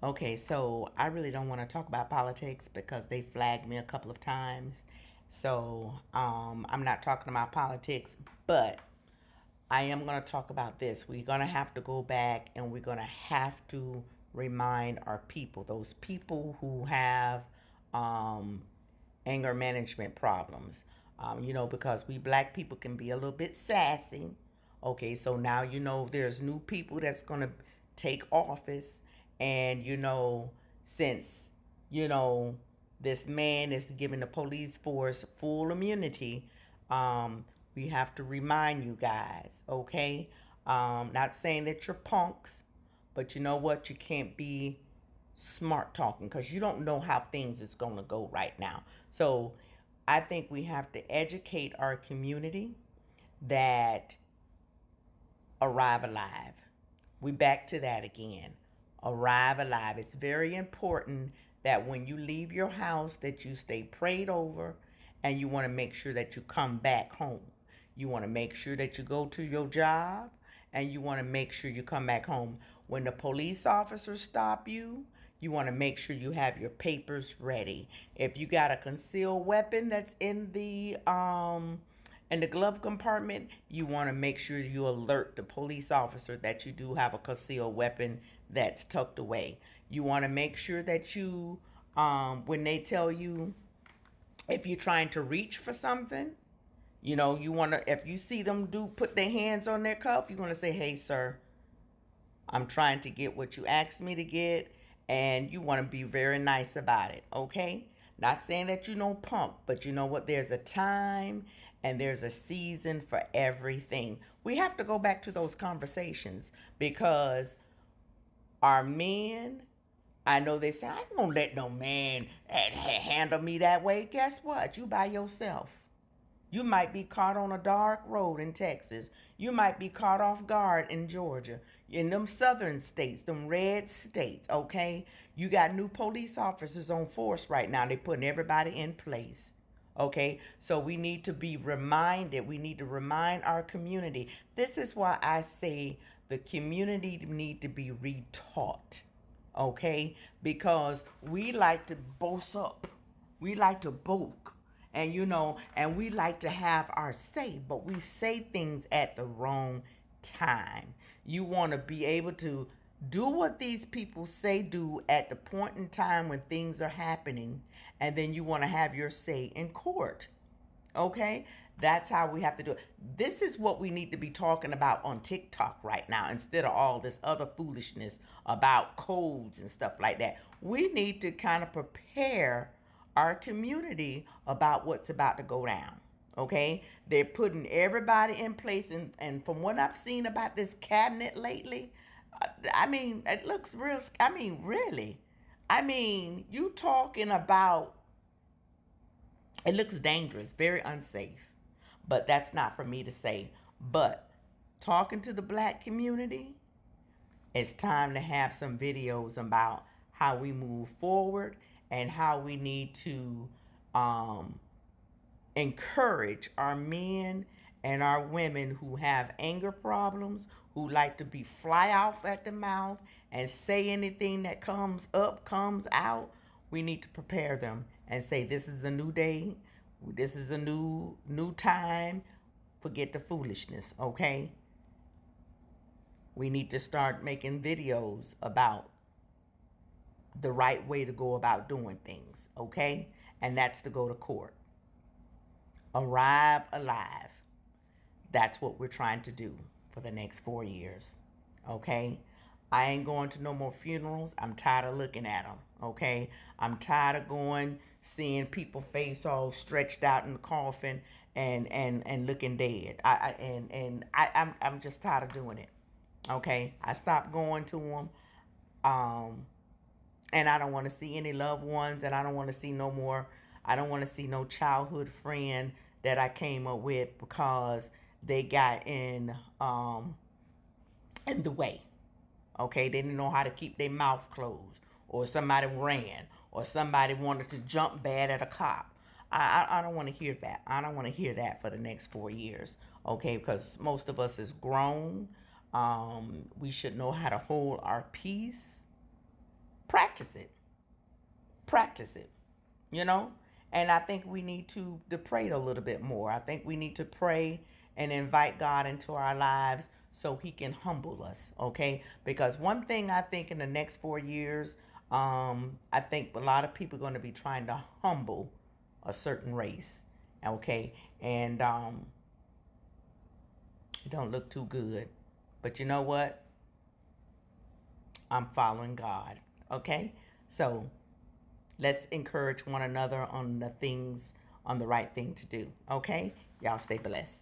Okay, so I really don't want to talk about politics because they flagged me a couple of times. So I'm not talking about politics, but I am going to talk about this. We're going to have to go back and we're going to have to remind our people, those people who have um, anger management problems. Because we black people can be a little bit sassy. Okay, so now there's new people that's going to take office, and since you know this man is giving the police force full immunity, we have to remind you guys, okay? Not saying that you're punks, but you know what? You can't be smart talking because you don't know how things is going to go right now. So I think we have to educate our community that arrive alive. We back to that again. Arrive alive. It's very important that when you leave your house that you stay prayed over, and you want to make sure that you come back home. You want to make sure that you go to your job, and you want to make sure you come back home. When the police officers stop you, you want to make sure you have your papers ready. If you got a concealed weapon that's in the glove compartment, you want to make sure you alert the police officer that you do have a concealed weapon that's tucked away. You want to make sure that when they tell you if you're trying to reach for something, you want to, if you see them put their hands on their cuff, you're going to say, hey, sir, I'm trying to get what you asked me to get, and you want to be very nice about it, okay? Not saying that you know punk, but you know what? There's a time and there's a season for everything. We have to go back to those conversations because our men, I know they say, I ain't gonna let no man handle me that way. Guess what? You by yourself. You might be caught on a dark road in Texas. You might be caught off guard in Georgia. In them southern states, them red states, okay? You got new police officers on force right now. They're putting everybody in place. Okay? So we need to be reminded. We need to remind our community. This is why I say the community need to be retaught. Okay? Because we like to boast up. We like to boast, and we like to have our say, but we say things at the wrong time. You want to be able to do what these people say do at the point in time when things are happening, and then you want to have your say in court. Okay? That's how we have to do it. This is what we need to be talking about on TikTok right now instead of all this other foolishness about codes and stuff like that. We need to kind of prepare our community about what's about to go down. Okay? They're putting everybody in place, and from what I've seen about this cabinet lately, I mean, it looks real. I mean, really. I mean, you talking about it looks dangerous, very unsafe. But that's not for me to say. But talking to the black community, it's time to have some videos about how we move forward and how we need to um, encourage our men and our women who have anger problems, who like to be fly off at the mouth and say anything that comes up comes out. We need to prepare them and say this is a new day, this is a new time. Forget the foolishness, okay? We need to start making videos about the right way to go about doing things, okay? And that's to go to court. Arrive alive. That's what we're trying to do for the next 4 years. Okay? I ain't going to no more funerals. I'm tired of looking at them. Okay? I'm tired of seeing people face all stretched out in the coffin and looking dead. I'm just tired of doing it. Okay? I stopped going to them. Um, and I don't want to see any loved ones, and I don't want to see no more. I don't want to see no childhood friend that I came up with because they got in the way. Okay, they didn't know how to keep their mouth closed, or somebody ran, or somebody wanted to jump bad at a cop. I don't want to hear that. I don't want to hear that for the next 4 years. Okay, because most of us is grown. We should know how to hold our peace, practice it. Practice it, you know? And I think we need to pray a little bit more. I think we need to pray and invite God into our lives so he can humble us, okay? Because one thing I think in the next 4 years, I think a lot of people are going to be trying to humble a certain race, okay? And it don't look too good. But you know what? I'm following God, okay? So let's encourage one another on the things, on the right thing to do. Okay? Y'all stay blessed.